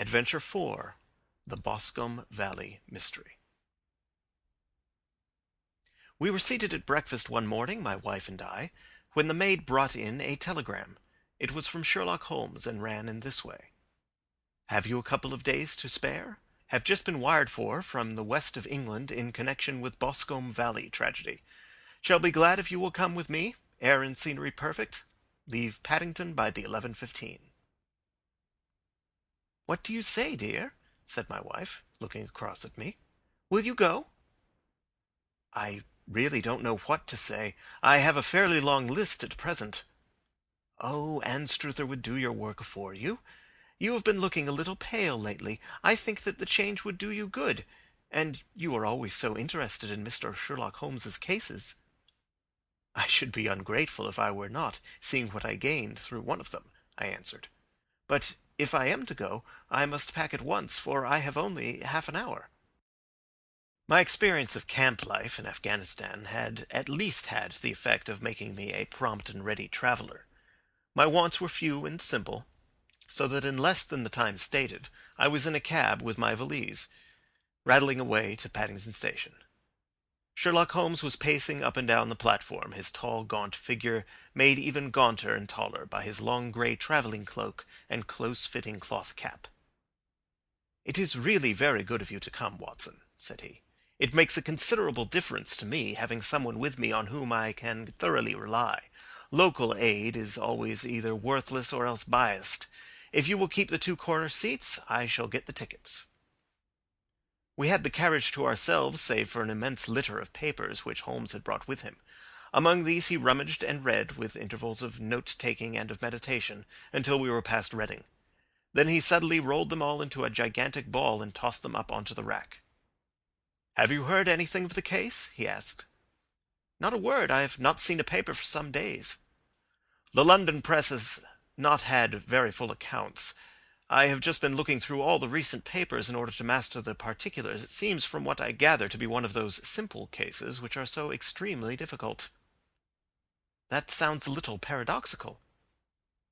Adventure 4. The Boscombe Valley Mystery. We were seated at breakfast one morning, my wife and I, when the maid brought in a telegram. It was from Sherlock Holmes, and ran in this way. "Have you a couple of days to spare? Have just been wired for from the west of England in connection with Boscombe Valley tragedy. Shall be glad if you will come with me. Air and scenery perfect. Leave Paddington by the 11:15. "What do you say, dear?" said my wife, looking across at me. "Will you go?" "I really don't know what to say. I have a fairly long list at present." "Oh, Anstruther would do your work for you. You have been looking a little pale lately. I think that the change would do you good. And you are always so interested in Mr. Sherlock Holmes's cases." "I should be ungrateful if I were not, seeing what I gained through one of them," I answered. "But if I am to go, I must pack at once, for I have only half an hour." My experience of camp life in Afghanistan had at least had the effect of making me a prompt and ready traveller. My wants were few and simple, so that in less than the time stated I was in a cab with my valise, rattling away to Paddington Station. Sherlock Holmes was pacing up and down the platform, his tall, gaunt figure made even gaunter and taller by his long grey travelling cloak and close-fitting cloth cap. "It is really very good of you to come, Watson," said he. "It makes a considerable difference to me, having someone with me on whom I can thoroughly rely. Local aid is always either worthless or else biased. If you will keep the two corner seats, I shall get the tickets." We had the carriage to ourselves, save for an immense litter of papers which Holmes had brought with him. Among these he rummaged and read, with intervals of note-taking and of meditation, until we were past Reading. Then he suddenly rolled them all into a gigantic ball and tossed them up onto the rack. "Have you heard anything of the case?" he asked. "Not a word. I have not seen a paper for some days." "The London press has not had very full accounts. I have just been looking through all the recent papers in order to master the particulars. It seems from what I gather to be one of those simple cases which are so extremely difficult." "That sounds a little paradoxical."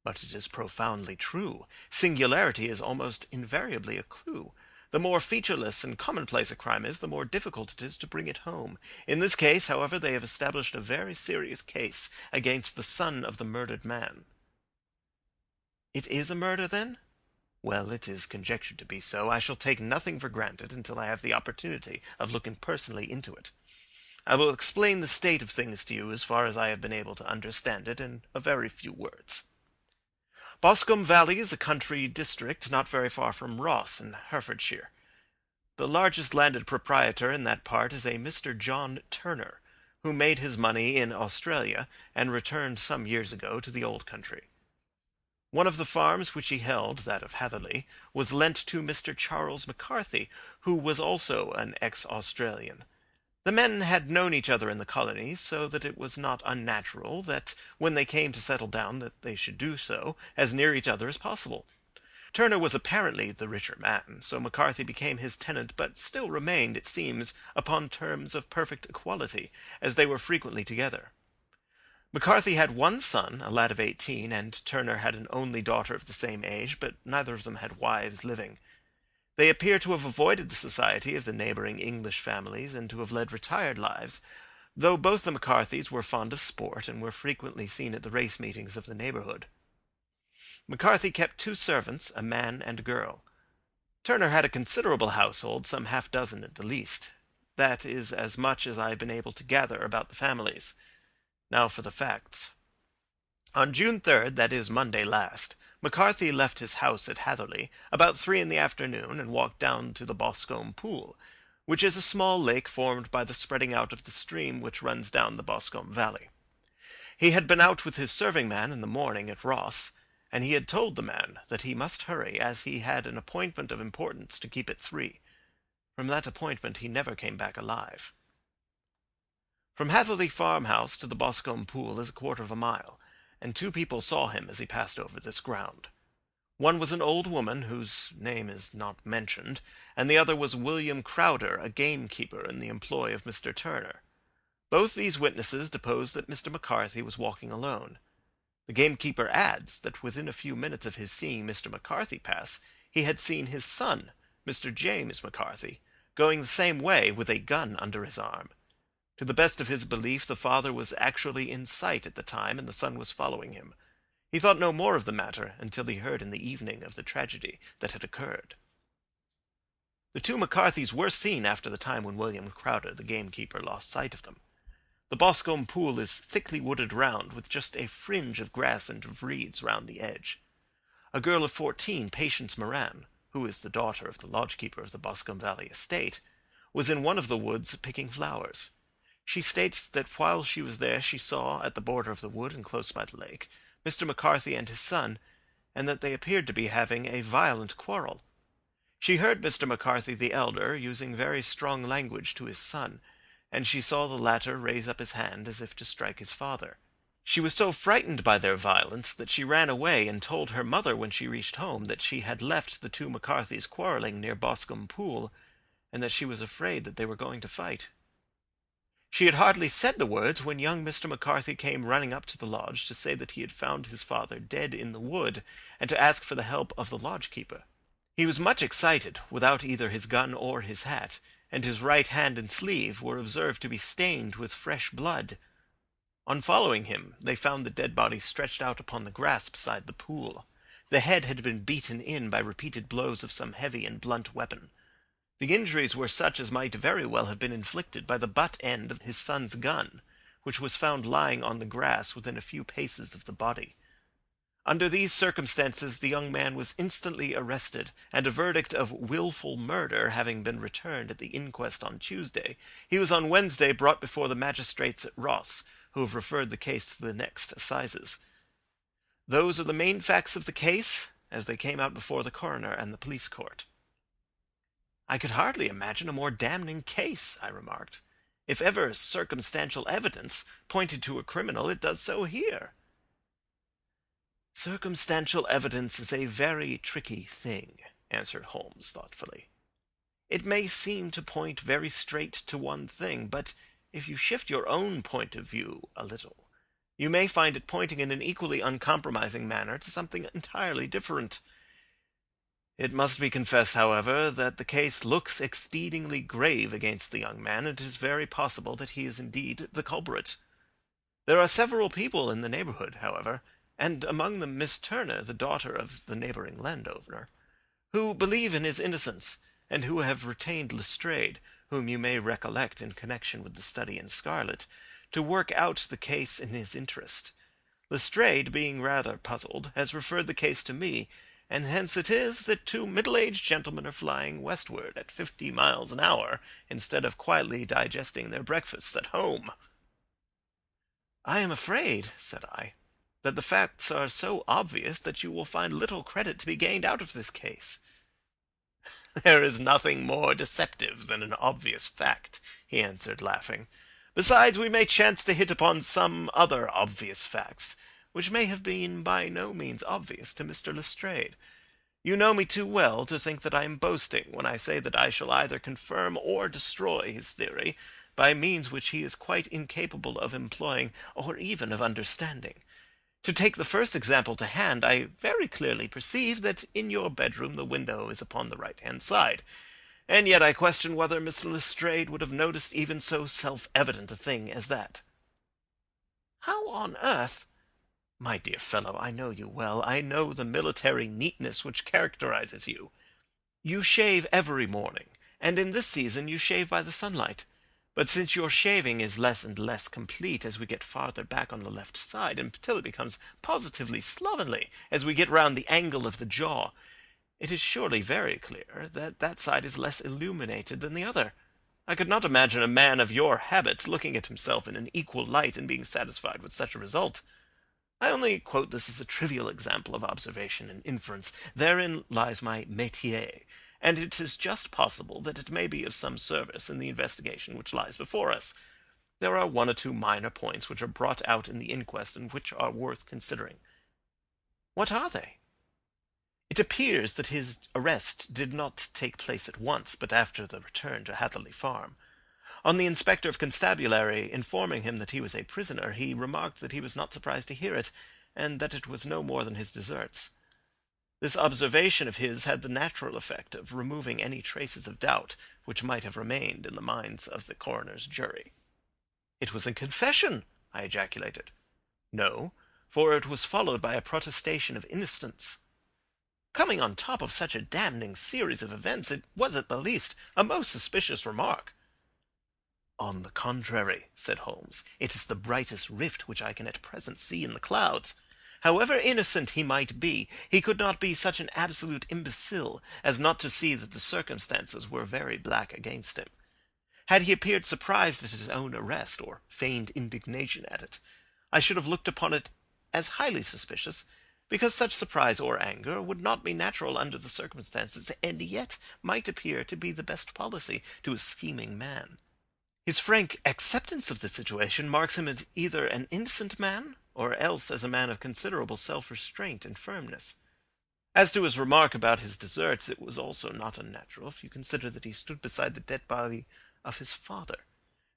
"But it is profoundly true. Singularity is almost invariably a clue. The more featureless and commonplace a crime is, the more difficult it is to bring it home. In this case, however, they have established a very serious case against the son of the murdered man." "It is a murder, then?" "Well, it is conjectured to be so. I shall take nothing for granted until I have the opportunity of looking personally into it. I will explain the state of things to you as far as I have been able to understand it in a very few words. Boscombe Valley is a country district not very far from Ross in Herefordshire. The largest landed proprietor in that part is a Mr. John Turner, who made his money in Australia and returned some years ago to the old country. One of the farms which he held, that of Hatherley, was lent to Mr. Charles McCarthy, who was also an ex-Australian. The men had known each other in the colonies, so that it was not unnatural that when they came to settle down that they should do so as near each other as possible. Turner was apparently the richer man, so McCarthy became his tenant, but still remained, it seems, upon terms of perfect equality, as they were frequently together. McCarthy had one son, a lad of 18, and Turner had an only daughter of the same age, but neither of them had wives living. They appear to have avoided the society of the neighbouring English families, and to have led retired lives, though both the McCarthys were fond of sport, and were frequently seen at the race meetings of the neighbourhood. McCarthy kept two servants, a man and a girl. Turner had a considerable household, some half-dozen at the least. That is as much as I have been able to gather about the families. Now for the facts. On June 3rd, that is Monday last, McCarthy left his house at Hatherley about 3 in the afternoon and walked down to the Boscombe Pool, which is a small lake formed by the spreading out of the stream which runs down the Boscombe Valley. He had been out with his serving-man in the morning at Ross, and he had told the man that he must hurry, as he had an appointment of importance to keep at 3. From that appointment he never came back alive. From Hatherley farmhouse to the Boscombe Pool is a quarter of a mile, and two people saw him as he passed over this ground. One was an old woman, whose name is not mentioned, and the other was William Crowder, a gamekeeper in the employ of Mr. Turner. Both these witnesses deposed that Mr. McCarthy was walking alone. The gamekeeper adds that within a few minutes of his seeing Mr. McCarthy pass, he had seen his son, Mr. James McCarthy, going the same way with a gun under his arm. To the best of his belief, the father was actually in sight at the time, and the son was following him. He thought no more of the matter until he heard in the evening of the tragedy that had occurred. The two McCarthys were seen after the time when William Crowder, the gamekeeper, lost sight of them. The Boscombe pool is thickly wooded round, with just a fringe of grass and of reeds round the edge. A girl of 14, Patience Moran, who is the daughter of the lodge-keeper of the Boscombe Valley estate, was in one of the woods picking flowers. She states that while she was there she saw, at the border of the wood and close by the lake, Mr. McCarthy and his son, and that they appeared to be having a violent quarrel. She heard Mr. McCarthy the elder using very strong language to his son, and she saw the latter raise up his hand as if to strike his father. She was so frightened by their violence that she ran away and told her mother when she reached home that she had left the two McCarthys quarrelling near Boscombe Pool, and that she was afraid that they were going to fight. She had hardly said the words when young Mr. McCarthy came running up to the lodge to say that he had found his father dead in the wood, and to ask for the help of the lodge-keeper. He was much excited, without either his gun or his hat, and his right hand and sleeve were observed to be stained with fresh blood. On following him, they found the dead body stretched out upon the grass beside the pool. The head had been beaten in by repeated blows of some heavy and blunt weapon. The injuries were such as might very well have been inflicted by the butt end of his son's gun, which was found lying on the grass within a few paces of the body. Under these circumstances the young man was instantly arrested, and a verdict of wilful murder having been returned at the inquest on Tuesday, he was on Wednesday brought before the magistrates at Ross, who have referred the case to the next assizes. Those are the main facts of the case, as they came out before the coroner and the police court. "I could hardly imagine a more damning case," I remarked. "If ever circumstantial evidence pointed to a criminal, it does so here." "Circumstantial evidence is a very tricky thing," answered Holmes thoughtfully. "It may seem to point very straight to one thing, but if you shift your own point of view a little, you may find it pointing in an equally uncompromising manner to something entirely different. It must be confessed, however, that the case looks exceedingly grave against the young man, and it is very possible that he is indeed the culprit. There are several people in the neighbourhood, however, and among them Miss Turner, the daughter of the neighbouring landowner, who believe in his innocence, and who have retained Lestrade, whom you may recollect in connection with the study in scarlet, to work out the case in his interest. Lestrade, being rather puzzled, has referred the case to me, and hence it is that two middle-aged gentlemen are flying westward at 50 miles an hour, instead of quietly digesting their breakfasts at home." "I am afraid," said I, "that the facts are so obvious that you will find little credit to be gained out of this case." "There is nothing more deceptive than an obvious fact," he answered, laughing. "Besides, we may chance to hit upon some other obvious facts, which may have been by no means obvious to Mr. Lestrade. You know me too well to think that I am boasting when I say that I shall either confirm or destroy his theory by means which he is quite incapable of employing or even of understanding. To take the first example to hand, I very clearly perceive that in your bedroom the window is upon the right-hand side, and yet I question whether Mr. Lestrade would have noticed even so self-evident a thing as that." "How on earth—" "My dear fellow, I know you well. I know the military neatness which characterizes you. You shave every morning, and in this season you shave by the sunlight. But since your shaving is less and less complete as we get farther back on the left side, until it becomes positively slovenly as we get round the angle of the jaw, it is surely very clear that that side is less illuminated than the other. I could not imagine a man of your habits looking at himself in an equal light and being satisfied with such a result. I only quote this as a trivial example of observation and inference. Therein lies my métier, and it is just possible that it may be of some service in the investigation which lies before us. There are one or two minor points which are brought out in the inquest and which are worth considering." "What are they?" "It appears that his arrest did not take place at once, but after the return to Hatherley Farm. On the inspector of constabulary informing him that he was a prisoner, he remarked that he was not surprised to hear it, and that it was no more than his deserts. This observation of his had the natural effect of removing any traces of doubt which might have remained in the minds of the coroner's jury. "It was a confession!" I ejaculated. "No, for it was followed by a protestation of innocence. Coming on top of such a damning series of events, it was at the least a most suspicious remark." "On the contrary," said Holmes, "it is the brightest rift which I can at present see in the clouds. However innocent he might be, he could not be such an absolute imbecile as not to see that the circumstances were very black against him. Had he appeared surprised at his own arrest, or feigned indignation at it, I should have looked upon it as highly suspicious, because such surprise or anger would not be natural under the circumstances, and yet might appear to be the best policy to a scheming man. His frank acceptance of the situation marks him as either an innocent man, or else as a man of considerable self-restraint and firmness. As to his remark about his deserts, it was also not unnatural, if you consider that he stood beside the dead body of his father,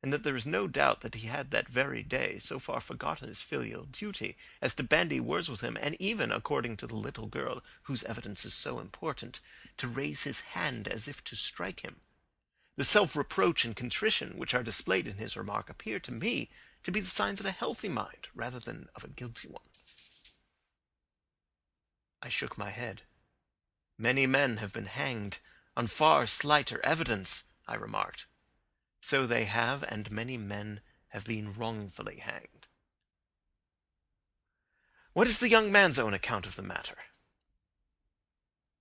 and that there is no doubt that he had that very day so far forgotten his filial duty as to bandy words with him, and even, according to the little girl whose evidence is so important, to raise his hand as if to strike him. The self-reproach and contrition which are displayed in his remark appear to me to be the signs of a healthy mind rather than of a guilty one." I shook my head. "Many men have been hanged on far slighter evidence," I remarked. "So they have, and many men have been wrongfully hanged." "What is the young man's own account of the matter?"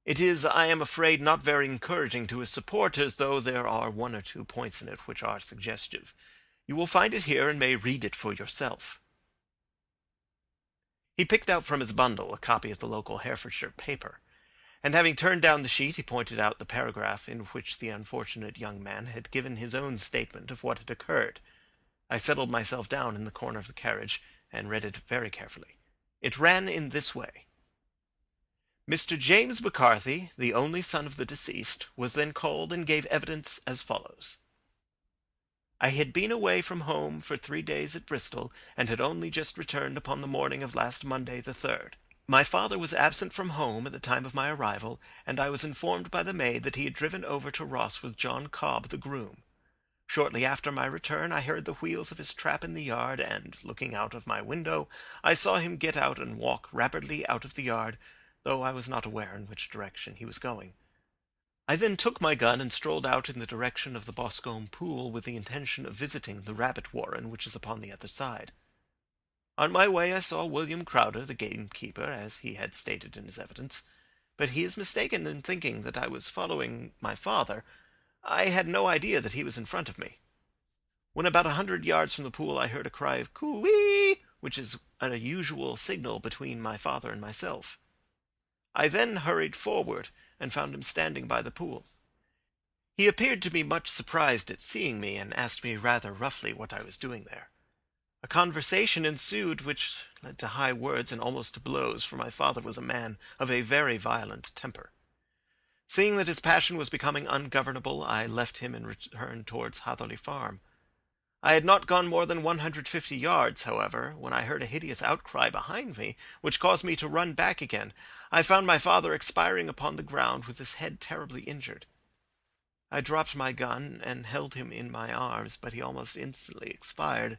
"It is, I am afraid, not very encouraging to his supporters, though there are one or two points in it which are suggestive. You will find it here, and may read it for yourself." He picked out from his bundle a copy of the local Herefordshire paper, and having turned down the sheet he pointed out the paragraph in which the unfortunate young man had given his own statement of what had occurred. I settled myself down in the corner of the carriage and read it very carefully. It ran in this way: "Mr. James McCarthy, the only son of the deceased, was then called and gave evidence as follows: I had been away from home for 3 days at Bristol, and had only just returned upon the morning of last Monday the 3rd. My father was absent from home at the time of my arrival, and I was informed by the maid that he had driven over to Ross with John Cobb, the groom. Shortly after my return I heard the wheels of his trap in the yard, and, looking out of my window, I saw him get out and walk rapidly out of the yard, though I was not aware in which direction he was going. I then took my gun and strolled out in the direction of the Boscombe pool with the intention of visiting the rabbit warren which is upon the other side. On my way I saw William Crowder, the gamekeeper, as he had stated in his evidence, but he is mistaken in thinking that I was following my father. I had no idea that he was in front of me. When about 100 yards from the pool I heard a cry of coo-ee, which is a usual signal between my father and myself. I then hurried forward, and found him standing by the pool. He appeared to be much surprised at seeing me, and asked me rather roughly what I was doing there. A conversation ensued which led to high words and almost to blows, for my father was a man of a very violent temper. Seeing that his passion was becoming ungovernable, I left him and returned towards Hatherley Farm. I had not gone more than 150 yards, however, when I heard a hideous outcry behind me, which caused me to run back again. I found my father expiring upon the ground with his head terribly injured. I dropped my gun and held him in my arms, but he almost instantly expired.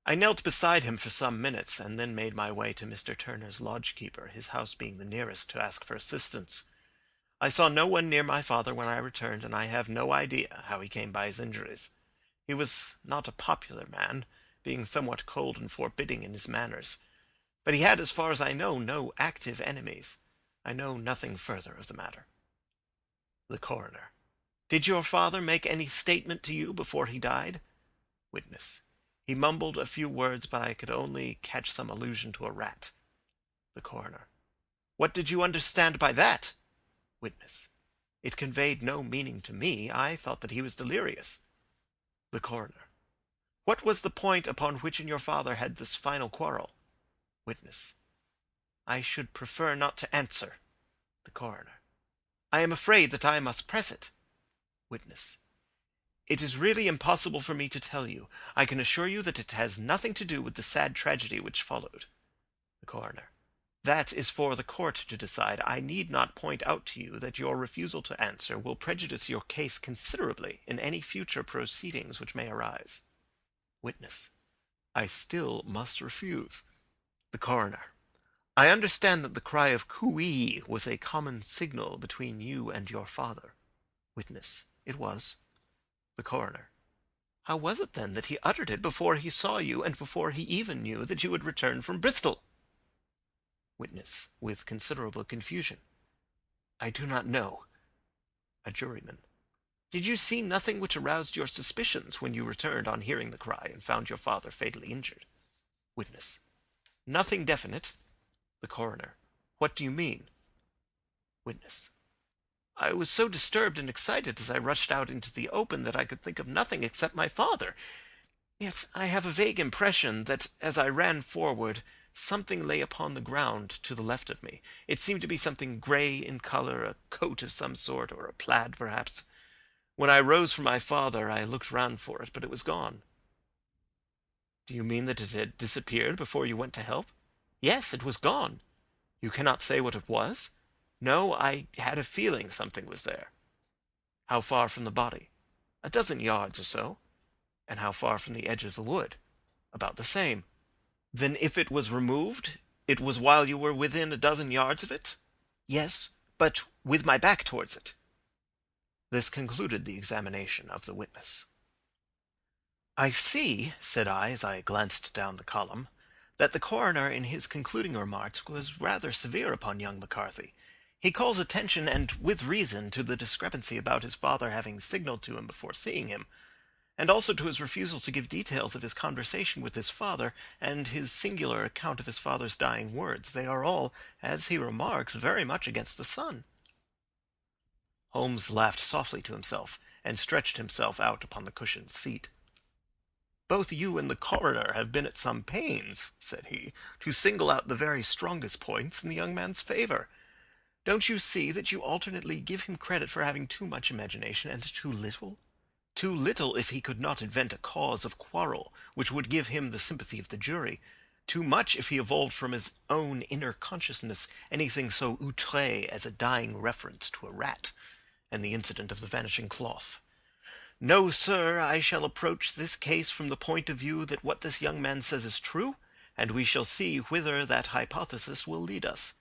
I knelt beside him for some minutes, and then made my way to Mr. Turner's lodge-keeper, his house being the nearest, to ask for assistance. I saw no one near my father when I returned, and I have no idea how he came by his injuries. He was not a popular man, being somewhat cold and forbidding in his manners. But he had, as far as I know, no active enemies. I know nothing further of the matter." The Coroner: "Did your father make any statement to you before he died?" Witness: "He mumbled a few words, but I could only catch some allusion to a rat." The Coroner: "What did you understand by that?" Witness: "It conveyed no meaning to me. I thought that he was delirious." The Coroner: "What was the point upon which your father had this final quarrel?" Witness: "I should prefer not to answer." The Coroner: "I am afraid that I must press it." Witness: "It is really impossible for me to tell you. I can assure you that it has nothing to do with the sad tragedy which followed." The Coroner: That is for the court to decide. I need not point out to you that your refusal to answer will prejudice your case considerably in any future proceedings which may arise. Witness. I still must refuse. The coroner. I understand that the cry of cooee was a common signal between you and your father. Witness. It was. The coroner. How was it, then, that he uttered it before he saw you and before he even knew that you had returned from Bristol? Witness, with considerable confusion. I do not know. A juryman. Did you see nothing which aroused your suspicions when you returned on hearing the cry and found your father fatally injured? Witness. Nothing definite. The coroner. What do you mean? Witness. I was so disturbed and excited as I rushed out into the open that I could think of nothing except my father. Yet I have a vague impression that as I ran forward, something lay upon the ground to the left of me. It seemed to be something grey in colour, a coat of some sort, or a plaid perhaps. When I rose from my father, I looked round for it, but it was gone. Do you mean that it had disappeared before you went to help? Yes, it was gone. You cannot say what it was? No, I had a feeling something was there. How far from the body? 12 yards or so. And how far from the edge of the wood? About the same. Then if it was removed, it was while you were within 12 yards of it? Yes, but with my back towards it. This concluded the examination of the witness. I see, said I as I glanced down the column, that the coroner in his concluding remarks was rather severe upon young McCarthy. He calls attention, and with reason, to the discrepancy about his father having signalled to him before seeing him, and also to his refusal to give details of his conversation with his father, and his singular account of his father's dying words. They are all, as he remarks, very much against the son. Holmes laughed softly to himself, and stretched himself out upon the cushioned seat. Both you and the coroner have been at some pains, said he, to single out the very strongest points in the young man's favour. Don't you see that you alternately give him credit for having too much imagination and too little? Too little if he could not invent a cause of quarrel which would give him the sympathy of the jury. Too much if he evolved from his own inner consciousness anything so outré as a dying reference to a rat, and the incident of the vanishing cloth. No, sir, I shall approach this case from the point of view that what this young man says is true, and we shall see whither that hypothesis will lead us.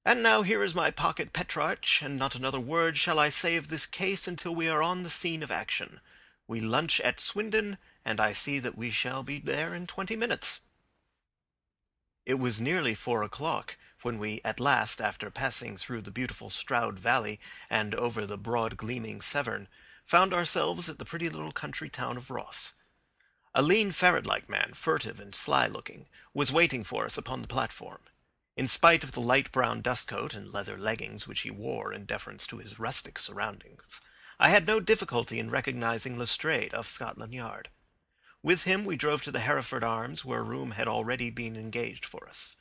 And now here is my pocket Petrarch, and not another word shall I say of this case until we are on the scene of action. We lunch at Swindon, and I see that we shall be there in 20 minutes. It was nearly 4 o'clock when we at last, after passing through the beautiful Stroud Valley and over the broad gleaming Severn, found ourselves at the pretty little country town of Ross. A lean ferret-like man, furtive and sly-looking, was waiting for us upon the platform. In spite of the light brown dustcoat and leather leggings which he wore in deference to his rustic surroundings, I had no difficulty in recognizing Lestrade of Scotland Yard. With him we drove to the Hereford Arms, where a room had already been engaged for us.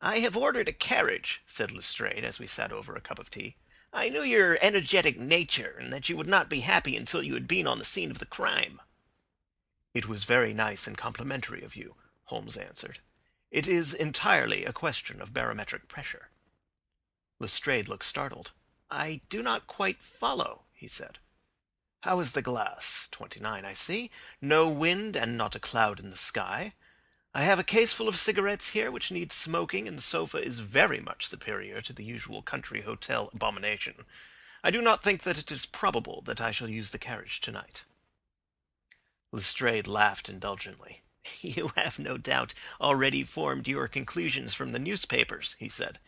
"I have ordered a carriage," said Lestrade, as we sat over a cup of tea. "I knew your energetic nature, and that you would not be happy until you had been on the scene of the crime." "It was very nice and complimentary of you," Holmes answered. "It is entirely a question of barometric pressure." Lestrade looked startled. "I do not quite follow," he said. "How is the glass? 29, I see. No wind and not a cloud in the sky. I have a case full of cigarettes here which needs smoking, and the sofa is very much superior to the usual country hotel abomination. I do not think that it is probable that I shall use the carriage tonight." Lestrade laughed indulgently. "You have no doubt already formed your conclusions from the newspapers," he said.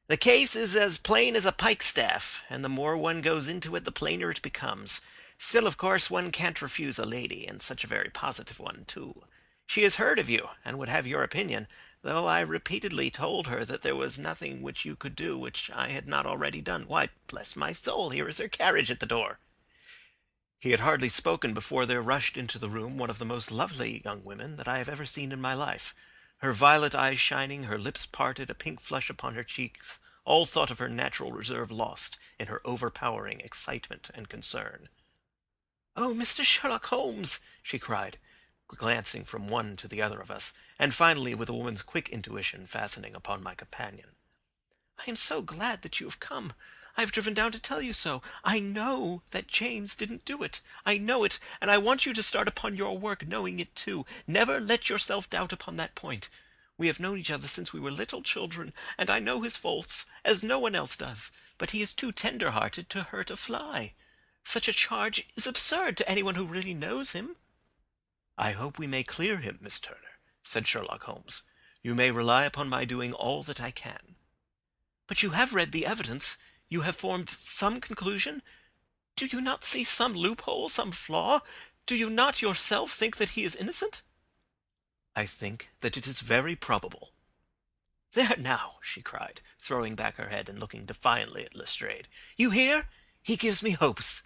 "The case is as plain as a pikestaff, and the more one goes into it, the plainer it becomes. Still, of course, one can't refuse a lady, and such a very positive one, too. She has heard of you, and would have your opinion, though I repeatedly told her that there was nothing which you could do which I had not already done. Why, bless my soul, here is her carriage at the door." He had hardly spoken before there rushed into the room one of the most lovely young women that I have ever seen in my life. Her violet eyes shining, her lips parted, a pink flush upon her cheeks, all thought of her natural reserve lost in her overpowering excitement and concern. "Oh, Mr. Sherlock Holmes!" she cried. glancing from one to the other of us, and finally with a woman's quick intuition fastening upon my companion. "I am so glad that you have come. I've driven down to tell you so. I know that James didn't do it. I know it, and I want you to start upon your work knowing it too. Never let yourself doubt upon that point. We have known each other since we were little children, and I know his faults, as no one else does. But he is too tender-hearted to hurt a fly. Such a charge is absurd to anyone who really knows him." "I hope we may clear him, Miss Turner," said Sherlock Holmes. "You may rely upon my doing all that I can." "But you have read the evidence. You have formed some conclusion. Do you not see some loophole, some flaw? Do you not yourself think that he is innocent?" "I think that it is very probable." "There now," she cried, throwing back her head and looking defiantly at Lestrade. "You hear? He gives me hopes."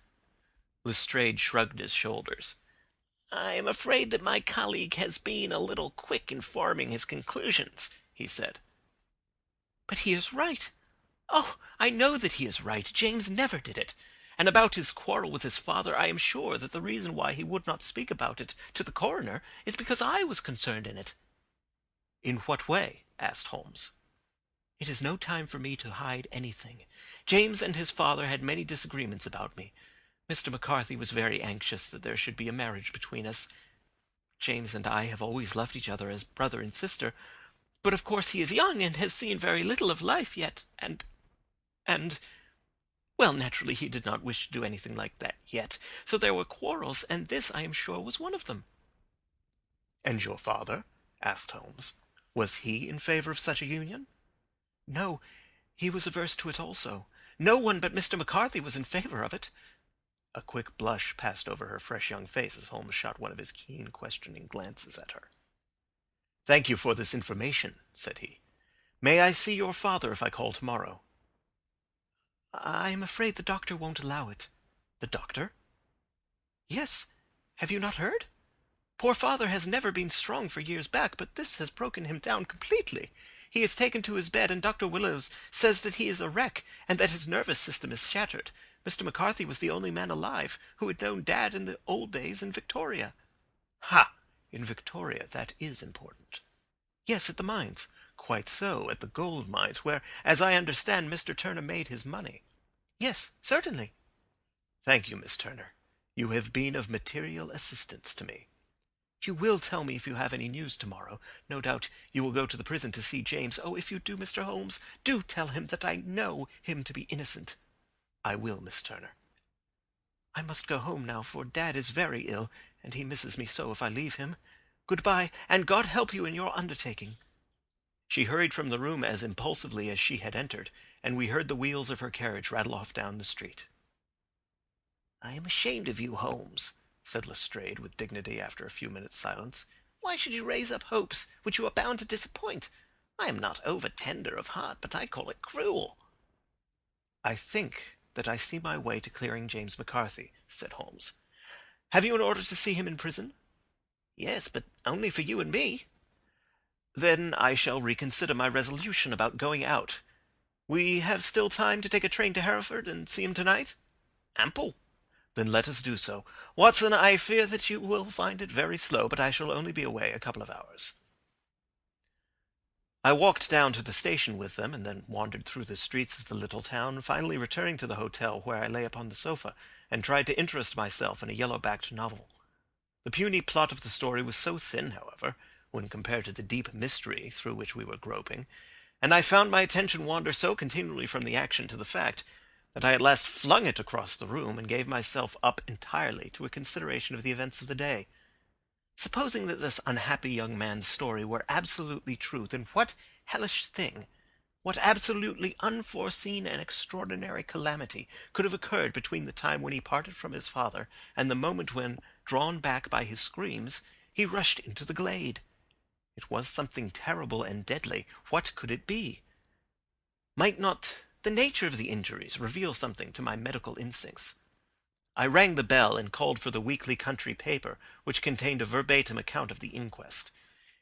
Lestrade shrugged his shoulders. "I am afraid that my colleague has been a little quick in forming his conclusions," he said. "But he is right. Oh, I know that he is right. James never did it. And about his quarrel with his father, I am sure that the reason why he would not speak about it to the coroner is because I was concerned in it." "In what way?" asked Holmes. "It is no time for me to hide anything. James and his father had many disagreements about me. Mr. McCarthy was very anxious that there should be a marriage between us. James and I have always loved each other as brother and sister, but of course he is young and has seen very little of life yet, and, well, naturally he did not wish to do anything like that yet. So there were quarrels, and this, I am sure, was one of them." "And your father?" asked Holmes. "Was he in favor of such a union?" "No, he was averse to it also. No one but Mr. McCarthy was in favor of it." A quick blush passed over her fresh young face as Holmes shot one of his keen, questioning glances at her. "Thank you for this information," said he. "May I see your father if I call tomorrow?" "I am afraid the doctor won't allow it." "The doctor?" "Yes. Have you not heard? Poor father has never been strong for years back, but this has broken him down completely. He is taken to his bed, and Dr. Willows says that he is a wreck, and that his nervous system is shattered. Mr. McCarthy was the only man alive who had known Dad in the old days in Victoria." "Ha! In Victoria. That is important." "Yes, at the mines." "Quite so, at the gold mines, where, as I understand, Mr. Turner made his money." "Yes, certainly." "Thank you, Miss Turner. You have been of material assistance to me." "You will tell me if you have any news tomorrow. No doubt you will go to the prison to see James. Oh, if you do, Mr. Holmes, do tell him that I know him to be innocent." "I will, Miss Turner." "I must go home now, for Dad is very ill, and he misses me so if I leave him. Good-bye, and God help you in your undertaking." She hurried from the room as impulsively as she had entered, and we heard the wheels of her carriage rattle off down the street. "I am ashamed of you, Holmes," said Lestrade with dignity after a few minutes' silence. "Why should you raise up hopes which you are bound to disappoint? I am not over-tender of heart, but I call it cruel." "I think that I see my way to clearing James McCarthy," said Holmes. "Have you an order to see him in prison?" "Yes, but only for you and me." "Then I shall reconsider my resolution about going out. We have still time to take a train to Hereford and see him tonight?" "Ample." "Then let us do so. Watson, I fear that you will find it very slow, but I shall only be away a couple of hours." I walked down to the station with them, and then wandered through the streets of the little town, finally returning to the hotel, where I lay upon the sofa, and tried to interest myself in a yellow-backed novel. The puny plot of the story was so thin, however, when compared to the deep mystery through which we were groping, and I found my attention wander so continually from the action to the fact, that I at last flung it across the room, and gave myself up entirely to a consideration of the events of the day. Supposing that this unhappy young man's story were absolutely true, then what hellish thing, what absolutely unforeseen and extraordinary calamity could have occurred between the time when he parted from his father and the moment when, drawn back by his screams, he rushed into the glade? It was something terrible and deadly. What could it be? Might not the nature of the injuries reveal something to my medical instincts? I rang the bell and called for the weekly country paper, which contained a verbatim account of the inquest.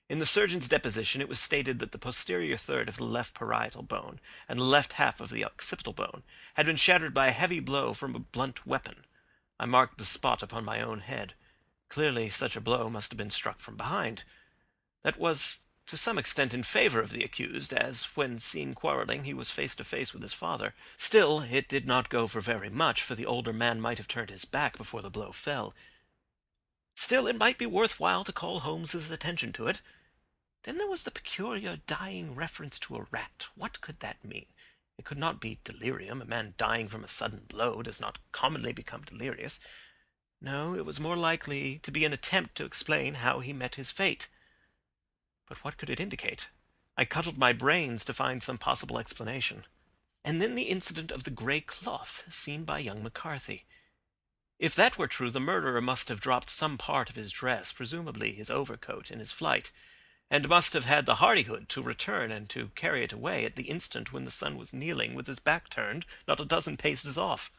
In the surgeon's deposition it was stated that the posterior third of the left parietal bone and the left half of the occipital bone had been shattered by a heavy blow from a blunt weapon. I marked the spot upon my own head. Clearly such a blow must have been struck from behind. That was to some extent in favor of the accused, as, when seen quarrelling, he was face to face with his father. Still, it did not go for very much, for the older man might have turned his back before the blow fell. Still, it might be worth while to call Holmes's attention to it. Then there was the peculiar dying reference to a rat. What could that mean? It could not be delirium. A man dying from a sudden blow does not commonly become delirious. No, it was more likely to be an attempt to explain how he met his fate. But what could it indicate? I cudgelled my brains to find some possible explanation. And then the incident of the grey cloth seen by young McCarthy. If that were true, the murderer must have dropped some part of his dress, presumably his overcoat, in his flight, and must have had the hardihood to return and to carry it away at the instant when the son was kneeling with his back turned, not a dozen paces off.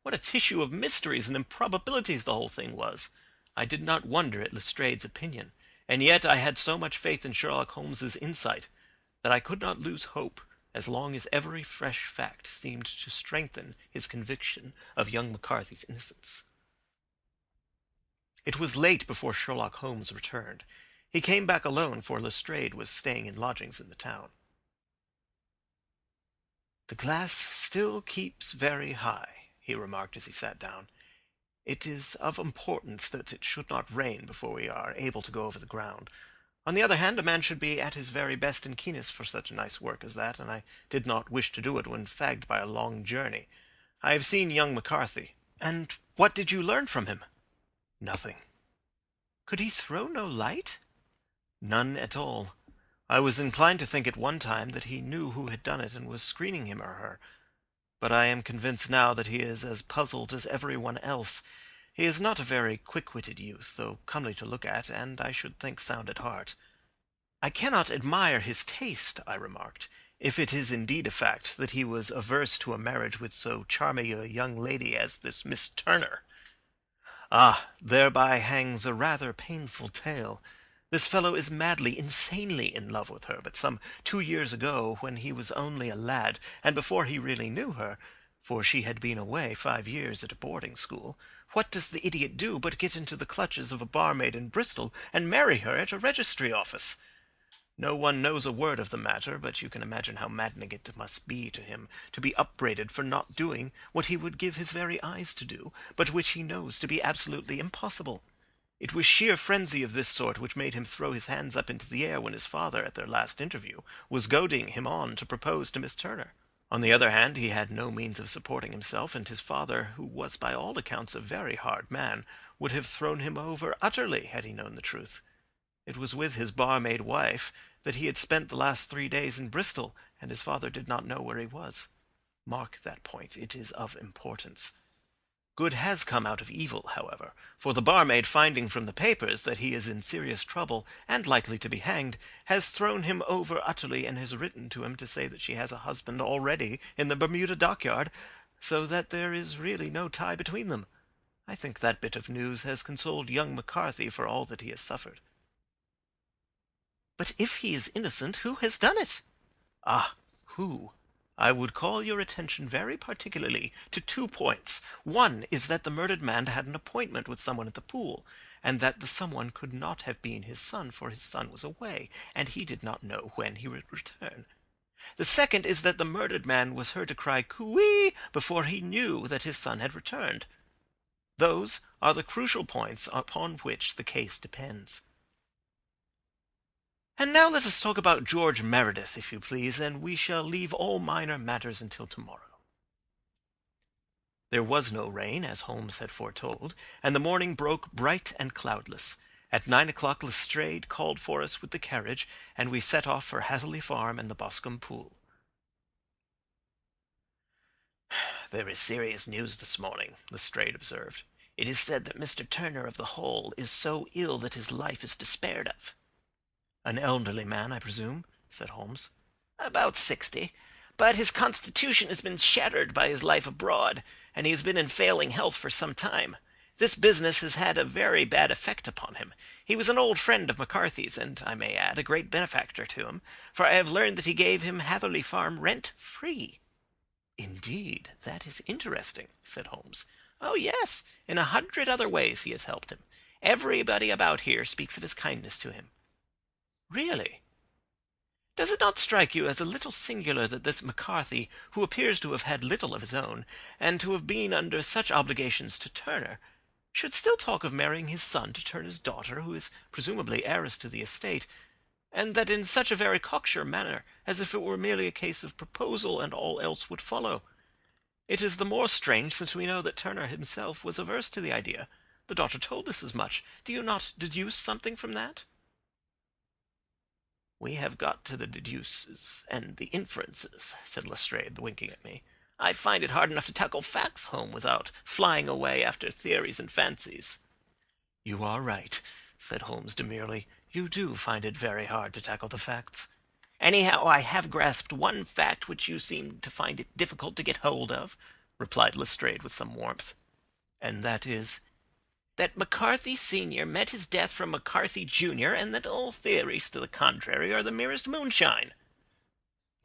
What a tissue of mysteries and improbabilities the whole thing was! I did not wonder at Lestrade's opinion, and yet I had so much faith in Sherlock Holmes's insight that I could not lose hope as long as every fresh fact seemed to strengthen his conviction of young McCarthy's innocence. It was late before Sherlock Holmes returned. He came back alone, for Lestrade was staying in lodgings in the town. "The glass still keeps very high," he remarked as he sat down. "It is of importance that it should not rain before we are able to go over the ground. On the other hand, a man should be at his very best and keenest for such nice work as that, and I did not wish to do it when fagged by a long journey. I have seen young McCarthy." "And what did you learn from him?" "Nothing." "Could he throw no light?" "None at all. I was inclined to think at one time that he knew who had done it and was screening him or her. But I am convinced now that he is as puzzled as every one else. He is not a very quick-witted youth, though comely to look at, and I should think sound at heart." "I cannot admire his taste," I remarked, "if it is indeed a fact that he was averse to a marriage with so charming a young lady as this Miss Turner." "Ah, thereby hangs a rather painful tale. This fellow is madly, insanely in love with her, but some 2 years ago, when he was only a lad, and before he really knew her, for she had been away 5 years at a boarding school, what does the idiot do but get into the clutches of a barmaid in Bristol and marry her at a registry office? No one knows a word of the matter, but you can imagine how maddening it must be to him to be upbraided for not doing what he would give his very eyes to do, but which he knows to be absolutely impossible. It was sheer frenzy of this sort which made him throw his hands up into the air when his father, at their last interview, was goading him on to propose to Miss Turner. On the other hand, he had no means of supporting himself, and his father, who was by all accounts a very hard man, would have thrown him over utterly had he known the truth. It was with his barmaid wife that he had spent the last 3 days in Bristol, and his father did not know where he was. Mark that point. It is of importance. Good has come out of evil, however, for the barmaid, finding from the papers that he is in serious trouble and likely to be hanged, has thrown him over utterly and has written to him to say that she has a husband already in the Bermuda dockyard, so that there is really no tie between them. I think that bit of news has consoled young McCarthy for all that he has suffered." "But if he is innocent, who has done it?" "Ah, who? I would call your attention very particularly to 2 points. One is that the murdered man had an appointment with someone at the pool, and that the someone could not have been his son, for his son was away, and he did not know when he would return. The second is that the murdered man was heard to cry cooee before he knew that his son had returned. Those are the crucial points upon which the case depends. And now let us talk about George Meredith, if you please, and we shall leave all minor matters until tomorrow." There was no rain, as Holmes had foretold, and the morning broke bright and cloudless. At 9 o'clock Lestrade called for us with the carriage, and we set off for Hatherley Farm and the Boscombe Pool. "Very serious news this morning," Lestrade observed. "It is said that Mr. Turner of the Hole is so ill that his life is despaired of." "An elderly man, I presume?" said Holmes. "About 60. But his constitution has been shattered by his life abroad, and he has been in failing health for some time. This business has had a very bad effect upon him. He was an old friend of McCarthy's, and, I may add, a great benefactor to him, for I have learned that he gave him Hatherley Farm rent-free." "Indeed, that is interesting," said Holmes. "Oh, yes. In 100 other ways he has helped him. Everybody about here speaks of his kindness to him." "Really? Does it not strike you as a little singular that this McCarthy, who appears to have had little of his own, and to have been under such obligations to Turner, should still talk of marrying his son to Turner's daughter, who is presumably heiress to the estate, and that in such a very cocksure manner, as if it were merely a case of proposal and all else would follow? It is the more strange since we know that Turner himself was averse to the idea. The daughter told us as much. Do you not deduce something from that?" "We have got to the deduces and the inferences," said Lestrade, winking at me. "I find it hard enough to tackle facts home without flying away after theories and fancies." "You are right," said Holmes demurely. "You do find it very hard to tackle the facts." "Anyhow, I have grasped one fact which you seem to find it difficult to get hold of," replied Lestrade with some warmth. "And that is?" "That McCarthy Sr. met his death from McCarthy Jr., and that all theories to the contrary are the merest moonshine."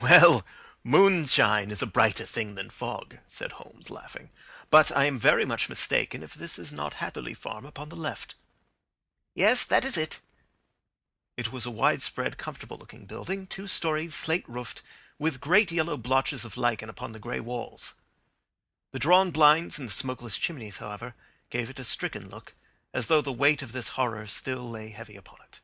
"Well, moonshine is a brighter thing than fog," said Holmes, laughing. "But I am very much mistaken if this is not Hatherley Farm upon the left." "Yes, that is it." It was a widespread, comfortable-looking building, 2 stories, slate-roofed, with great yellow blotches of lichen upon the grey walls. The drawn blinds and the smokeless chimneys, however, gave it a stricken look, as though the weight of this horror still lay heavy upon it.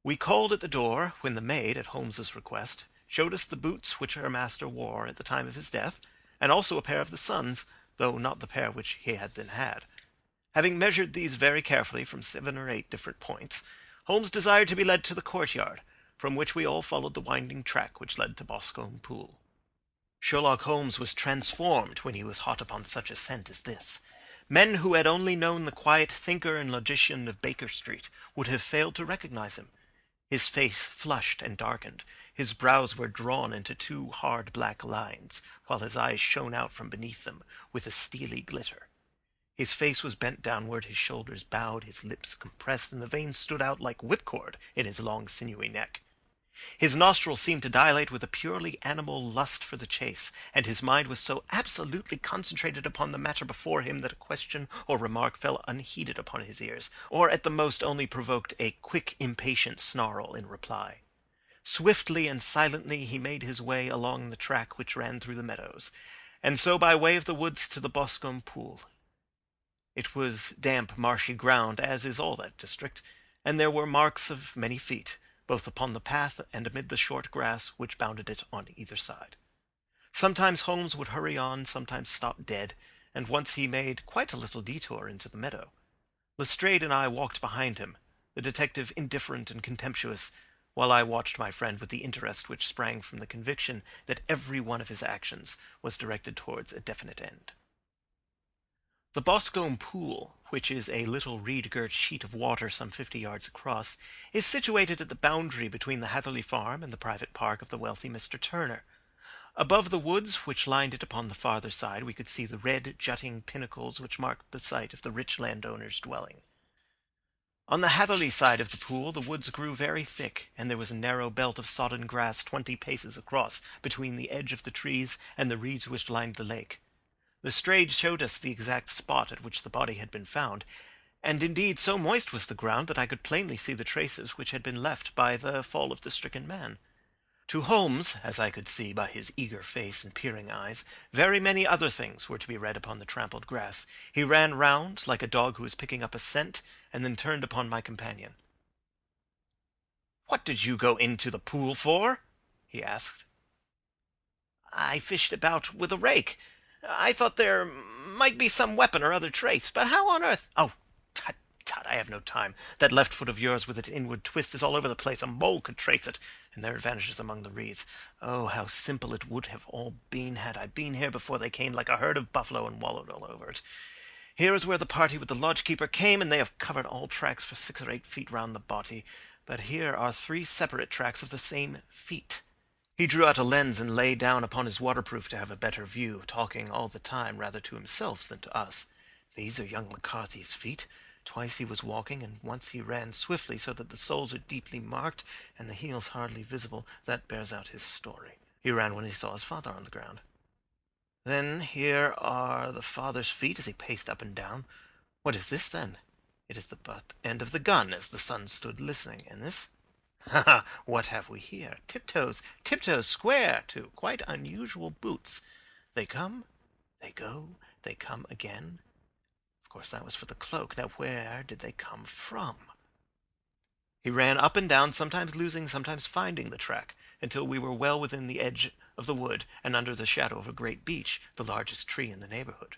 We called at the door, when the maid, at Holmes's request, showed us the boots which her master wore at the time of his death, and also a pair of the son's, though not the pair which he had then had. Having measured these very carefully from 7 or 8 different points, Holmes desired to be led to the courtyard, from which we all followed the winding track which led to Boscombe Pool. Sherlock Holmes was transformed when he was hot upon such a scent as this. Men who had only known the quiet thinker and logician of Baker Street would have failed to recognize him. His face flushed and darkened. His brows were drawn into 2 hard black lines, while his eyes shone out from beneath them with a steely glitter. His face was bent downward, his shoulders bowed, his lips compressed, and the veins stood out like whipcord in his long sinewy neck. His nostrils seemed to dilate with a purely animal lust for the chase, and his mind was so absolutely concentrated upon the matter before him that a question or remark fell unheeded upon his ears, or at the most only provoked a quick, impatient snarl in reply. Swiftly and silently he made his way along the track which ran through the meadows, and so by way of the woods to the Boscombe Pool. It was damp, marshy ground, as is all that district, and there were marks of many feet, both upon the path and amid the short grass which bounded it on either side. Sometimes Holmes would hurry on, sometimes stop dead, and once he made quite a little detour into the meadow. Lestrade and I walked behind him, the detective indifferent and contemptuous, while I watched my friend with the interest which sprang from the conviction that every one of his actions was directed towards a definite end. The Boscombe Pool, which is a little reed-girt sheet of water some 50 yards across, is situated at the boundary between the Hatherley Farm and the private park of the wealthy Mr. Turner. Above the woods which lined it upon the farther side we could see the red, jutting pinnacles which marked the site of the rich landowner's dwelling. On the Hatherley side of the pool the woods grew very thick, and there was a narrow belt of sodden grass 20 paces across between the edge of the trees and the reeds which lined the lake. Lestrade showed us the exact spot at which the body had been found, and indeed so moist was the ground that I could plainly see the traces which had been left by the fall of the stricken man. To Holmes, as I could see by his eager face and peering eyes, very many other things were to be read upon the trampled grass. He ran round, like a dog who is picking up a scent, and then turned upon my companion. "What did you go into the pool for?" he asked. "I fished about with a rake. I thought there might be some weapon or other trace, but how on earth—" "Oh, tut, tut, I have no time. That left foot of yours with its inward twist is all over the place. A mole could trace it, and there it vanishes among the reeds. Oh, how simple it would have all been had I been here before they came like a herd of buffalo and wallowed all over it. Here is where the party with the lodge-keeper came, and they have covered all tracks for 6 or 8 feet round the body. But here are 3 separate tracks of the same feet." He drew out a lens and lay down upon his waterproof to have a better view, talking all the time rather to himself than to us. "These are young McCarthy's feet. Twice he was walking, and once he ran swiftly, so that the soles are deeply marked and the heels hardly visible. That bears out his story. He ran when he saw his father on the ground. Then here are the father's feet as he paced up and down. What is this, then? It is the butt end of the gun as the son stood listening. And this? Ha ha! What have we here? Tiptoes, tiptoes square to quite unusual boots. They come, they go, they come again. Of course, that was for the cloak. Now, where did they come from? He ran up and down, sometimes losing, sometimes finding the track, until we were well within the edge of the wood and under the shadow of a great beech, the largest tree in the neighborhood.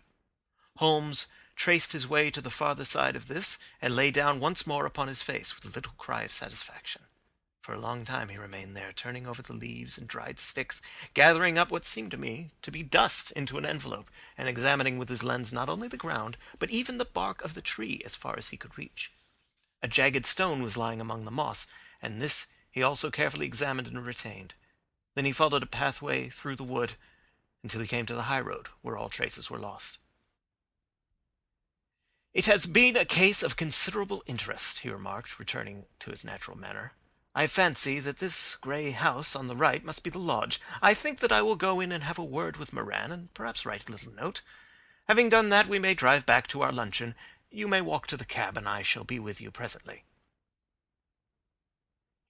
Holmes traced his way to the farther side of this, and lay down once more upon his face with a little cry of satisfaction. For a long time he remained there, turning over the leaves and dried sticks, gathering up what seemed to me to be dust into an envelope, and examining with his lens not only the ground, but even the bark of the tree as far as he could reach. A jagged stone was lying among the moss, and this he also carefully examined and retained. Then he followed a pathway through the wood until he came to the high road, where all traces were lost. "It has been a case of considerable interest," he remarked, returning to his natural manner. "I fancy that this grey house on the right must be the lodge. I think that I will go in and have a word with Moran, and perhaps write a little note. Having done that, we may drive back to our luncheon. You may walk to the cab, and I shall be with you presently."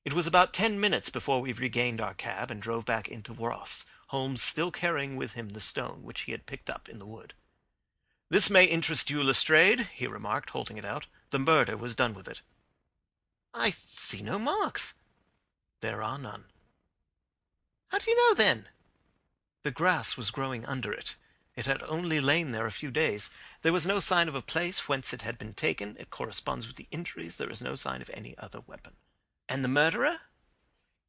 It was about 10 minutes before we regained our cab and drove back into Ross, Holmes still carrying with him the stone which he had picked up in the wood. "This may interest you, Lestrade," he remarked, holding it out. "The murder was done with it." "I see no marks." "There are none." "How do you know, then?" "The grass was growing under it. It had only lain there a few days. There was no sign of a place whence it had been taken. It corresponds with the injuries. There is no sign of any other weapon." "And the murderer?"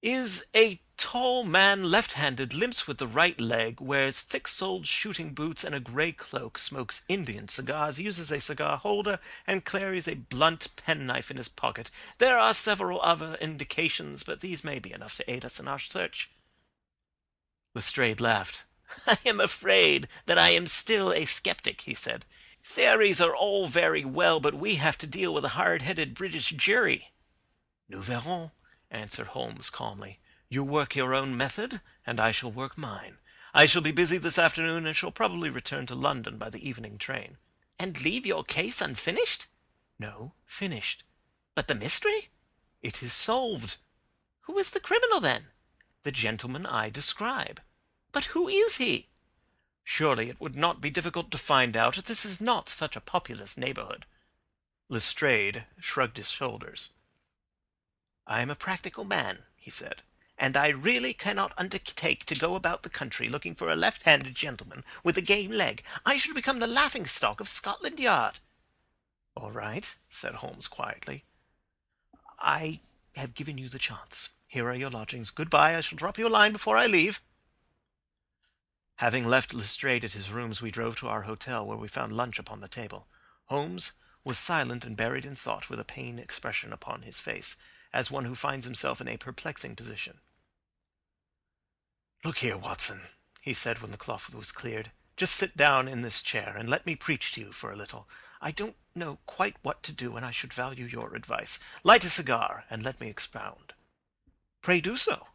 "Is a tall man, left-handed, limps with the right leg, wears thick-soled shooting boots and a grey cloak, smokes Indian cigars, uses a cigar holder, and carries a blunt penknife in his pocket. There are several other indications, but these may be enough to aid us in our search." Lestrade laughed. "I am afraid that I am still a skeptic," he said. "Theories are all very well, but we have to deal with a hard-headed British jury." "Nous verrons," answered Holmes calmly. "You work your own method, and I shall work mine. I shall be busy this afternoon, and shall probably return to London by the evening train." "And leave your case unfinished?" "No, finished." "But the mystery?" "It is solved." "Who is the criminal, then?" "The gentleman I describe." "But who is he?" "Surely it would not be difficult to find out. This is not such a populous neighborhood." Lestrade shrugged his shoulders. "I am a practical man," he said, "and I really cannot undertake to go about the country looking for a left-handed gentleman with a game leg. I should become the laughing-stock of Scotland Yard." "All right," said Holmes quietly. "I have given you the chance. Here are your lodgings. Good-bye. I shall drop you a line before I leave." Having left Lestrade at his rooms, we drove to our hotel, where we found lunch upon the table. Holmes was silent and buried in thought, with a pained expression upon his face, as one who finds himself in a perplexing position. "Look here, Watson," he said when the cloth was cleared. "Just sit down in this chair, and let me preach to you for a little. I don't know quite what to do, and I should value your advice. Light a cigar, and let me expound." "Pray do so."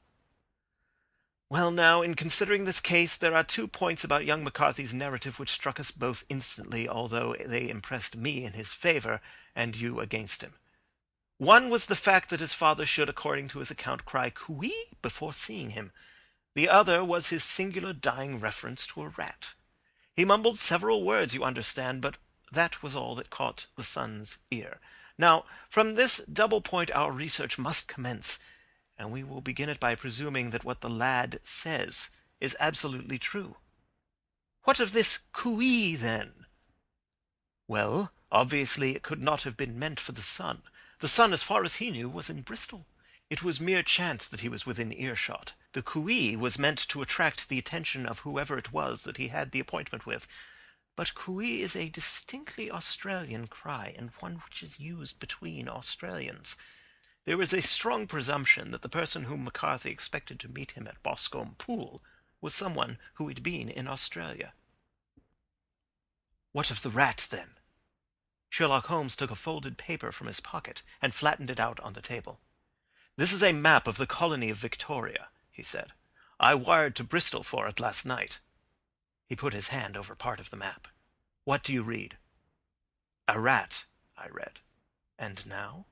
"Well, now, in considering this case, there are 2 points about young McCarthy's narrative which struck us both instantly, although they impressed me in his favour and you against him. One was the fact that his father should, according to his account, cry cooey before seeing him. The other was his singular dying reference to a rat. He mumbled several words, you understand, but that was all that caught the son's ear. Now, from this double point our research must commence, and we will begin it by presuming that what the lad says is absolutely true. What of this cooey, then? Well, obviously it could not have been meant for the son. The son, as far as he knew, was in Bristol. It was mere chance that he was within earshot. The cooey was meant to attract the attention of whoever it was that he had the appointment with. But cooey is a distinctly Australian cry, and one which is used between Australians. There is a strong presumption that the person whom McCarthy expected to meet him at Boscombe Pool was someone who had been in Australia. What of the rat, then? Sherlock Holmes took a folded paper from his pocket and flattened it out on the table. "This is a map of the colony of Victoria," he said. "I wired to Bristol for it last night." He put his hand over part of the map. "What do you read?" "A rat," I read. And now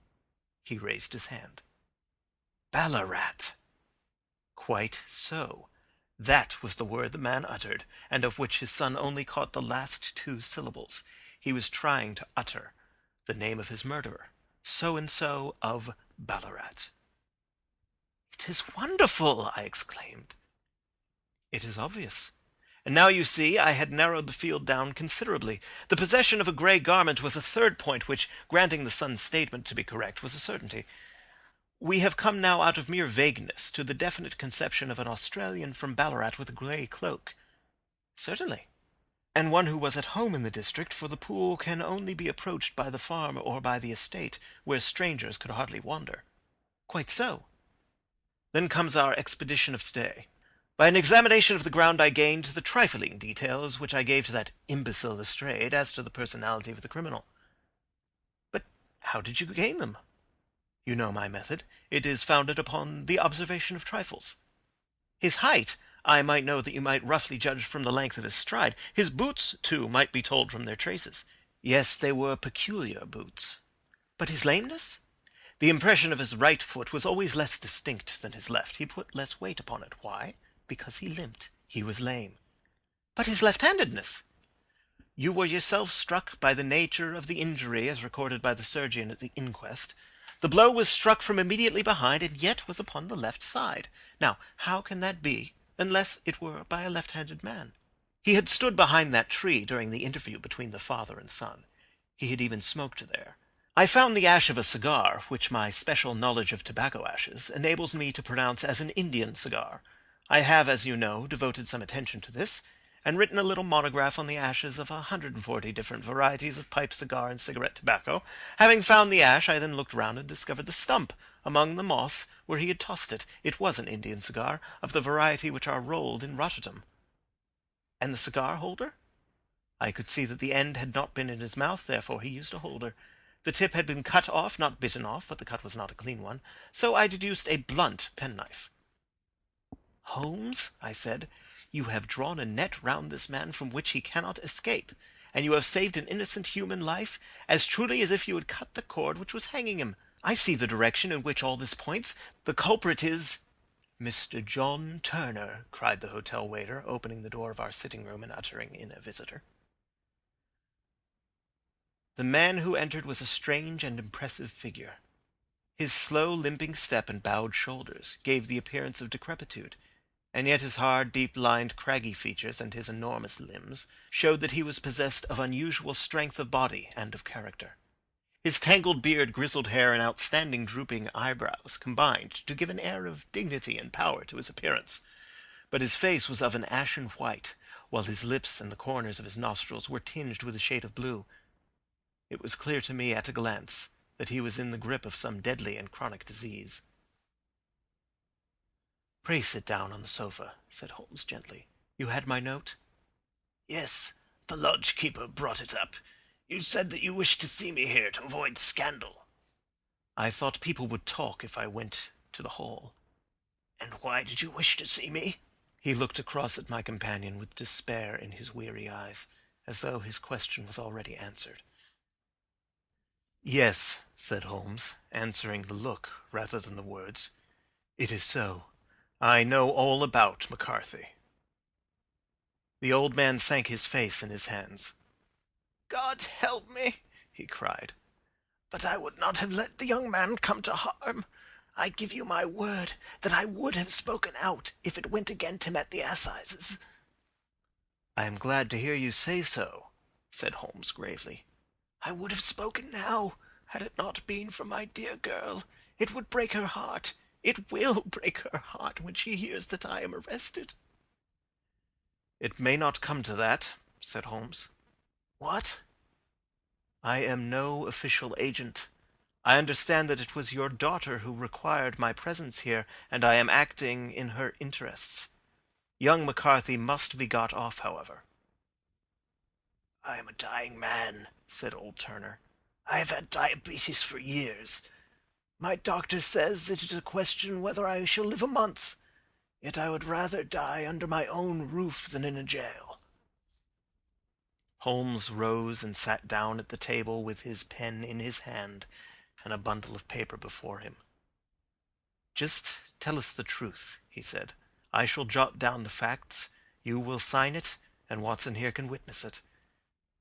he raised his hand. Ballarat! Quite so. That was the word the man uttered, and of which his son only caught the last two syllables. He was trying to utter the name of his murderer, so-and-so of Ballarat. "It is wonderful!" I exclaimed. "It is obvious. And now you see I had narrowed the field down considerably. The possession of a grey garment was a third point which, granting the son's statement to be correct, was a certainty. We have come now out of mere vagueness to the definite conception of an Australian from Ballarat with a grey cloak." "Certainly." "And one who was at home in the district, for the pool can only be approached by the farm or by the estate, where strangers could hardly wander." "Quite so." "Then comes our expedition of today. By an examination of the ground I gained the trifling details which I gave to that imbecile Lestrade as to the personality of the criminal." "But how did you gain them?" "You know my method. It is founded upon the observation of trifles. His height I might know that you might roughly judge from the length of his stride. His boots, too, might be told from their traces. Yes, they were peculiar boots." "But his lameness?" "The impression of his right foot was always less distinct than his left. He put less weight upon it. Why? Because he limped. He was lame." "But his left-handedness?" "You were yourself struck by the nature of the injury as recorded by the surgeon at the inquest. The blow was struck from immediately behind, and yet was upon the left side. Now, how can that be, unless it were by a left-handed man? He had stood behind that tree during the interview between the father and son. He had even smoked there. I found the ash of a cigar, which my special knowledge of tobacco ashes enables me to pronounce as an Indian cigar. I have, as you know, devoted some attention to this, and written a little monograph on the ashes of 140 different varieties of pipe, cigar, and cigarette tobacco. Having found the ash, I then looked round and discovered the stump among the moss where he had tossed it. It was an Indian cigar, of the variety which are rolled in Rotterdam." "And the cigar holder?" "I could see that the end had not been in his mouth, therefore he used a holder. The tip had been cut off, not bitten off, but the cut was not a clean one, so I deduced a blunt penknife." "Holmes," I said, "you have drawn a net round this man from which he cannot escape, and you have saved an innocent human life as truly as if you had cut the cord which was hanging him. I see the direction in which all this points. The culprit is—" "Mr. John Turner," cried the hotel waiter, opening the door of our sitting-room and uttering in a visitor. The man who entered was a strange and impressive figure. His slow, limping step and bowed shoulders gave the appearance of decrepitude, and yet his hard, deep-lined, craggy features and his enormous limbs showed that he was possessed of unusual strength of body and of character. His tangled beard, grizzled hair, and outstanding drooping eyebrows combined to give an air of dignity and power to his appearance, but his face was of an ashen white, while his lips and the corners of his nostrils were tinged with a shade of blue. It was clear to me at a glance that he was in the grip of some deadly and chronic disease. "Pray sit down on the sofa," said Holmes gently. "You had my note?" "Yes, the lodge-keeper brought it up. You said that you wished to see me here to avoid scandal." "I thought people would talk if I went to the hall." "And why did you wish to see me?" He looked across at my companion with despair in his weary eyes, as though his question was already answered. "Yes," said Holmes, answering the look rather than the words. "It is so. I know all about McCarthy." The old man sank his face in his hands. "God help me!" he cried. "But I would not have let the young man come to harm. I give you my word that I would have spoken out if it went against him at the assizes." "I am glad to hear you say so," said Holmes gravely. "I would have spoken now, had it not been for my dear girl. It would break her heart. It will break her heart when she hears that I am arrested." "It may not come to that," said Holmes. "What?" "I am no official agent. I understand that it was your daughter who required my presence here, and I am acting in her interests. Young McCarthy must be got off, however." "I am a dying man," said old Turner. "I have had diabetes for years. My doctor says it is a question whether I shall live a month. Yet I would rather die under my own roof than in a jail." Holmes rose and sat down at the table with his pen in his hand, and a bundle of paper before him. "Just tell us the truth," he said. "I shall jot down the facts, you will sign it, and Watson here can witness it.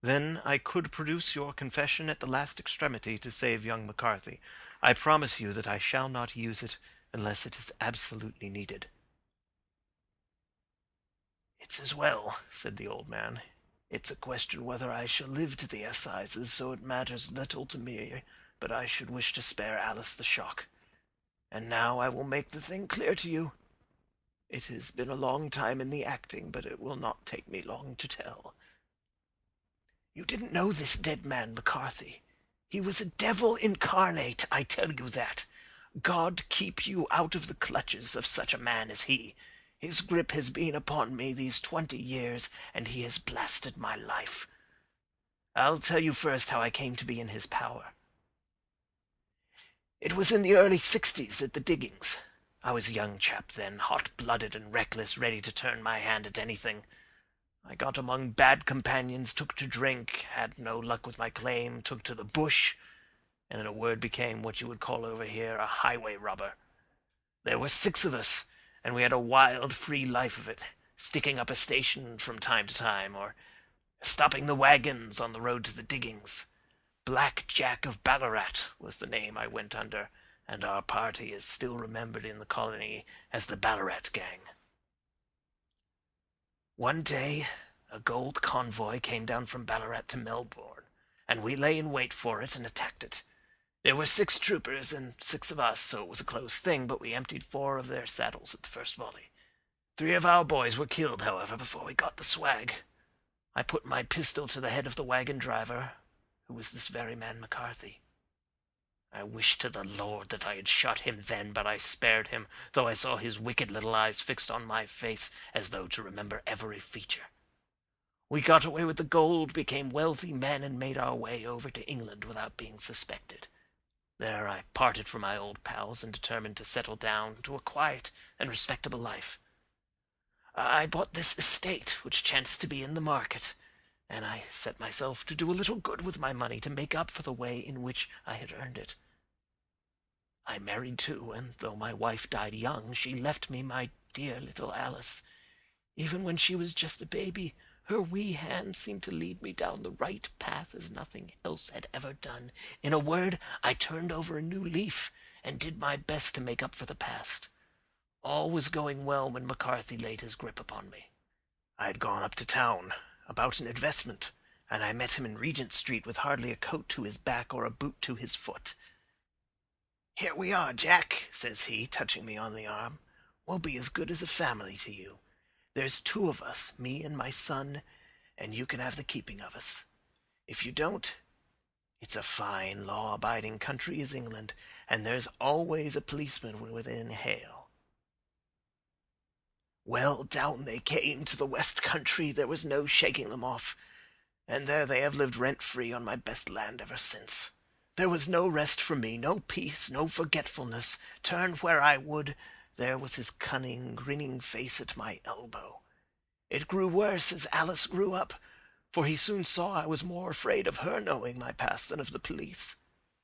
Then I could produce your confession at the last extremity to save young McCarthy. I promise you that I shall not use it unless it is absolutely needed." "It's as well," said the old man. "It's a question whether I shall live to the assizes, so it matters little to me, but I should wish to spare Alice the shock. And now I will make the thing clear to you. It has been a long time in the acting, but it will not take me long to tell. You didn't know this dead man, McCarthy. He was a devil incarnate, I tell you that. God keep you out of the clutches of such a man as he. His grip has been upon me these 20 years, and he has blasted my life. I'll tell you first how I came to be in his power. It was in the early 60s at the diggings. I was a young chap then, hot-blooded and reckless, ready to turn my hand at anything. I got among bad companions, took to drink, had no luck with my claim, took to the bush, and in a word became what you would call over here a highway robber. There were 6 of us, and we had a wild, free life of it, sticking up a station from time to time, or stopping the wagons on the road to the diggings. Black Jack of Ballarat was the name I went under, and our party is still remembered in the colony as the Ballarat Gang. One day, a gold convoy came down from Ballarat to Melbourne, and we lay in wait for it and attacked it. There were 6 troopers and 6 of us, so it was a close thing, but we emptied 4 of their saddles at the first volley. 3 of our boys were killed, however, before we got the swag. I put my pistol to the head of the wagon driver, who was this very man McCarthy. I wished to the Lord that I had shot him then, but I spared him, though I saw his wicked little eyes fixed on my face as though to remember every feature. We got away with the gold, became wealthy men, and made our way over to England without being suspected. There I parted from my old pals and determined to settle down to a quiet and respectable life. I bought this estate, which chanced to be in the market, and I set myself to do a little good with my money to make up for the way in which I had earned it. I married too, and though my wife died young, she left me my dear little Alice. Even when she was just a baby, her wee hand seemed to lead me down the right path as nothing else had ever done. In a word, I turned over a new leaf and did my best to make up for the past. All was going well when McCarthy laid his grip upon me. I had gone up to town about an investment, and I met him in Regent Street with hardly a coat to his back or a boot to his foot. "Here we are, Jack," says he, touching me on the arm. "We'll be as good as a family to you. There's 2 of us, me and my son, and you can have the keeping of us. If you don't, it's a fine, law-abiding country is England, and there's always a policeman within hail." Well, down they came to the West Country. There was no shaking them off, and there they have lived rent-free on my best land ever since. There was no rest for me, no peace, no forgetfulness. Turn where I would, there was his cunning, grinning face at my elbow. It grew worse as Alice grew up, for he soon saw I was more afraid of her knowing my past than of the police.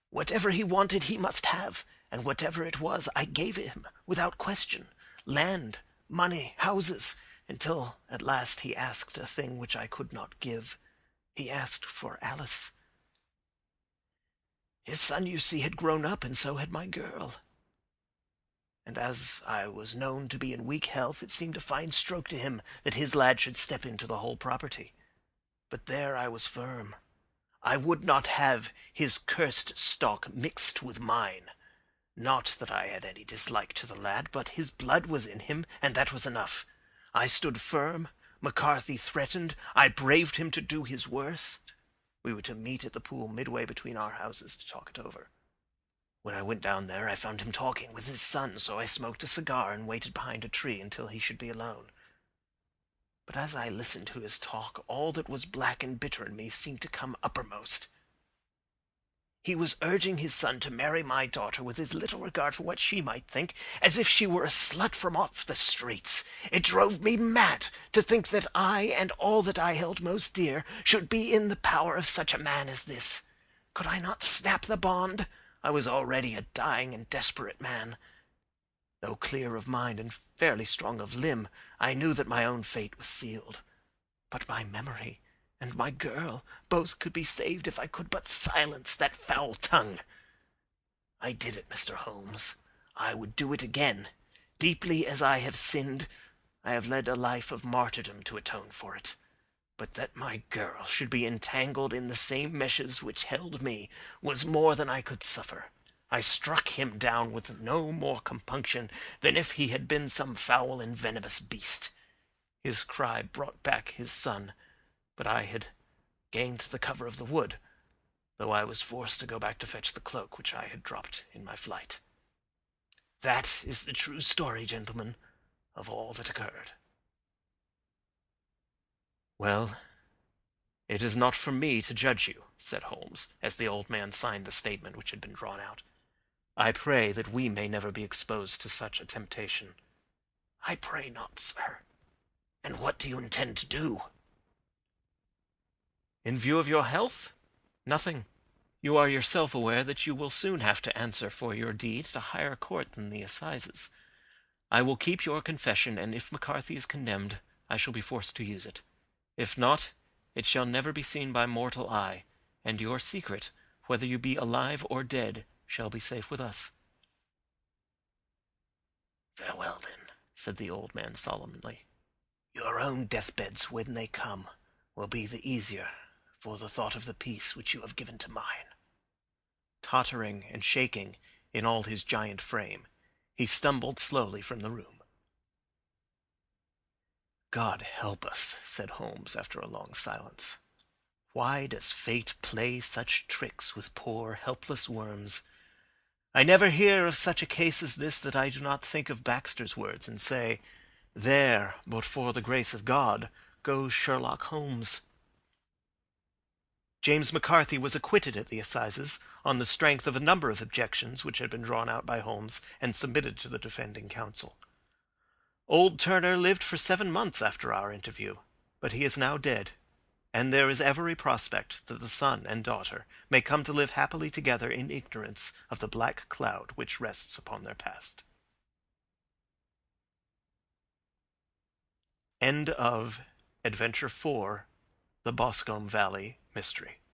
Whatever he wanted he must have, and whatever it was I gave him, without question. Land, money, houses, until at last he asked a thing which I could not give. He asked for Alice. His son, you see, had grown up, and so had my girl. And as I was known to be in weak health, it seemed a fine stroke to him that his lad should step into the whole property. But there I was firm. I would not have his cursed stock mixed with mine. Not that I had any dislike to the lad, but his blood was in him, and that was enough. I stood firm. McCarthy threatened. I braved him to do his worst. We were to meet at the pool midway between our houses to talk it over. When I went down there, I found him talking with his son, so I smoked a cigar and waited behind a tree until he should be alone. But as I listened to his talk, all that was black and bitter in me seemed to come uppermost. He was urging his son to marry my daughter with as little regard for what she might think, as if she were a slut from off the streets. It drove me mad to think that I and all that I held most dear should be in the power of such a man as this. Could I not snap the bond? I was already a dying and desperate man. Though clear of mind and fairly strong of limb, I knew that my own fate was sealed. But my memory and my girl both could be saved if I could but silence that foul tongue. I did it, Mr. Holmes. I would do it again. Deeply as I have sinned, I have led a life of martyrdom to atone for it. But that my girl should be entangled in the same meshes which held me was more than I could suffer. I struck him down with no more compunction than if he had been some foul and venomous beast. His cry brought back his son, but I had gained the cover of the wood, though I was forced to go back to fetch the cloak which I had dropped in my flight. That is the true story, gentlemen, of all that occurred. Well, it is not for me to judge you, said Holmes, as the old man signed the statement which had been drawn out. I pray that we may never be exposed to such a temptation. I pray not, sir. And what do you intend to do? In view of your health? Nothing. You are yourself aware that you will soon have to answer for your deed at a higher court than the assizes. I will keep your confession, and if McCarthy is condemned, I shall be forced to use it. If not, it shall never be seen by mortal eye, and your secret, whether you be alive or dead, shall be safe with us. Farewell, then, said the old man solemnly. Your own deathbeds, when they come, will be the easier for the thought of the peace which you have given to mine. Tottering and shaking in all his giant frame, he stumbled slowly from the room. God help us, said Holmes after a long silence. Why does fate play such tricks with poor, helpless worms? I never hear of such a case as this that I do not think of Baxter's words and say, there, but for the grace of God, goes Sherlock Holmes. James McCarthy was acquitted at the assizes on the strength of a number of objections which had been drawn out by Holmes and submitted to the defending counsel. Old Turner lived for 7 months after our interview, but he is now dead, and there is every prospect that the son and daughter may come to live happily together in ignorance of the black cloud which rests upon their past. End of Adventure 4, The Boscombe Valley Mystery.